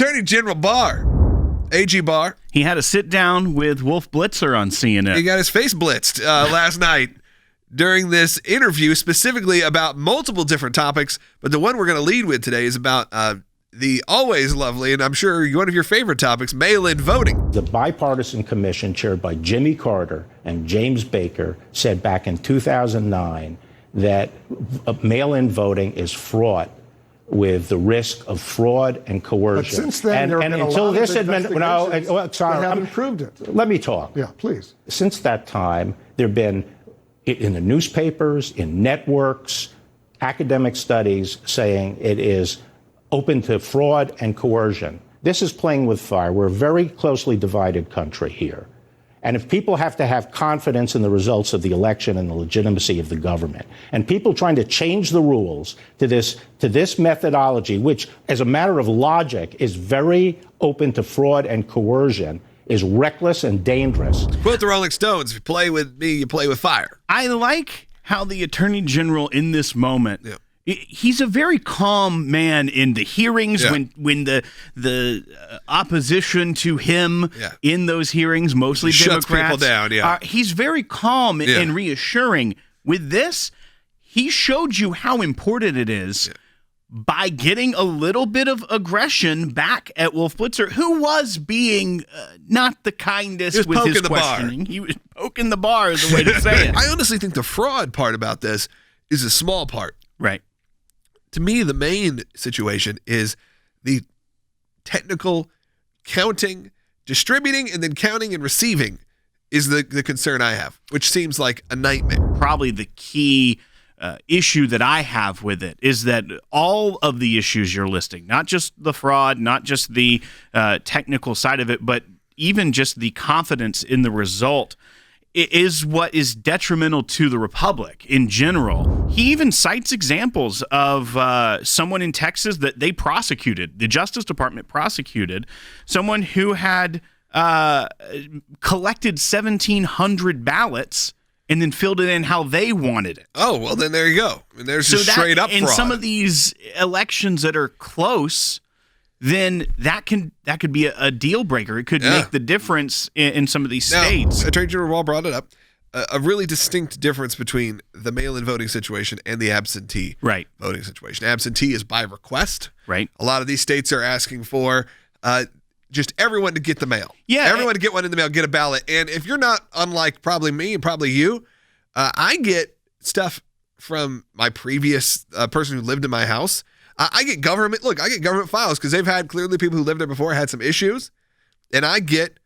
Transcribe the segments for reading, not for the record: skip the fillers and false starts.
Attorney General Barr, AG Barr. He had a sit down with Wolf Blitzer on CNN. He got his face blitzed last night during this interview, specifically about multiple different topics. But the one we're going to lead with today is about the always lovely, and I'm sure one of your favorite topics, mail-in voting. The bipartisan commission chaired by Jimmy Carter and James Baker said back in 2009 that mail-in voting is fraught with the risk of fraud and coercion. But since then, there have been until a lot this of investigations that haven't proved it. Let me talk. Yeah, please. Since that time, there have been, in the newspapers, in networks, academic studies saying it is open to fraud and coercion. This is playing with fire. We're a very closely divided country here. And if people have to have confidence in the results of the election and the legitimacy of the government, and people trying to change the rules to this methodology, which, as a matter of logic, is very open to fraud and coercion, is reckless and dangerous. Quote the Rolling Stones, if you play with me, you play with fire. I like how the Attorney General in this moment, he's a very calm man in the hearings when the opposition to him in those hearings, mostly Shuts Democrats, people down, he's very calm and reassuring. With this, he showed you how important it is by getting a little bit of aggression back at Wolf Blitzer, who was being not the kindest with his questioning. He was poking the bar is the way to say it. I honestly think the fraud part about this is a small part. Right. To me, the main situation is the technical counting, distributing, and then counting and receiving is the concern I have, which seems like a nightmare. Probably the key issue that I have with it is that all of the issues you're listing, not just the fraud, not just the technical side of it, but even just the confidence in the result, is what is detrimental to the republic in general. He even cites examples of someone in Texas that they prosecuted, the Justice Department prosecuted, someone who had collected 1,700 ballots and then filled it in how they wanted it. Oh, well, then there you go. I mean, there's just straight up fraud. In some of these elections that are close, then that could be a deal breaker. It could make the difference in some of these states. Attorney General Wall brought it up. A really distinct difference between the mail-in voting situation and the absentee voting situation. Absentee is by request. Right. A lot of these states are asking for just everyone to get the mail. Yeah. Everyone to get one in the mail, get a ballot. And if you're not, unlike probably me and probably you, I get stuff from my previous person who lived in my house. I get government files because they've had clearly people who lived there before had some issues. And I get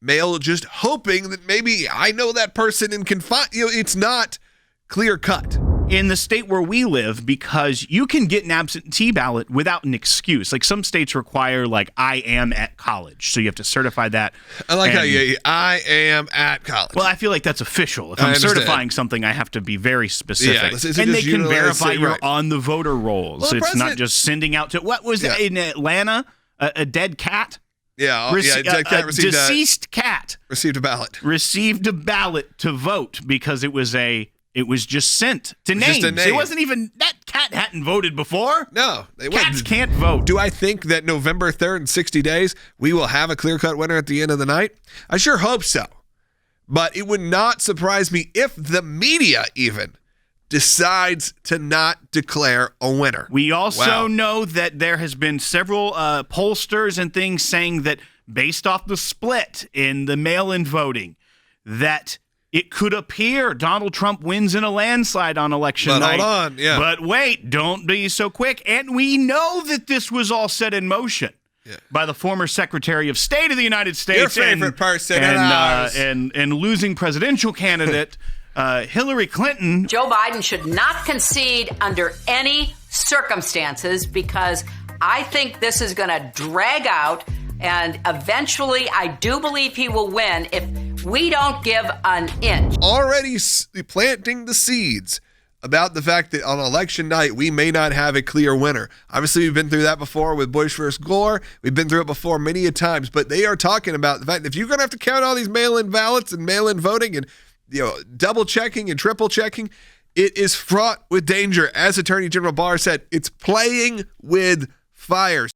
mail just hoping that maybe I know that person and can find, it's not clear cut. In the state where we live, because you can get an absentee ballot without an excuse. Like some states require, like, I am at college. So you have to certify that. I like how I am at college. Well, I feel like that's official. If I'm certifying something, I have to be very specific. Yeah, and they can verify you're on the voter rolls. Well, it's not just sending out to, what was it in Atlanta? A dead cat? Yeah, dead cat received deceased cat. Received a ballot. Received a ballot to vote because it was just sent to names. It wasn't even, that cat hadn't voted before. No. Cats can't vote. Do I think that November 3rd in 60 days, we will have a clear-cut winner at the end of the night? I sure hope so. But it would not surprise me if the media even decides to not declare a winner. We also know that there has been several pollsters and things saying that based off the split in the mail-in voting, that it could appear Donald Trump wins in a landslide on election night. Hold on, But wait, don't be so quick. And we know that this was all set in motion by the former Secretary of State of the United States. Your favorite person and losing presidential candidate Hillary Clinton. Joe Biden should not concede under any circumstances because I think this is going to drag out, and eventually I do believe he will win if we don't give an inch. Already planting the seeds about the fact that on election night, we may not have a clear winner. Obviously, we've been through that before with Bush versus Gore. We've been through it before many a times, but they are talking about the fact that if you're going to have to count all these mail-in ballots and mail-in voting and double checking and triple checking, it is fraught with danger. As Attorney General Barr said, it's playing with fire.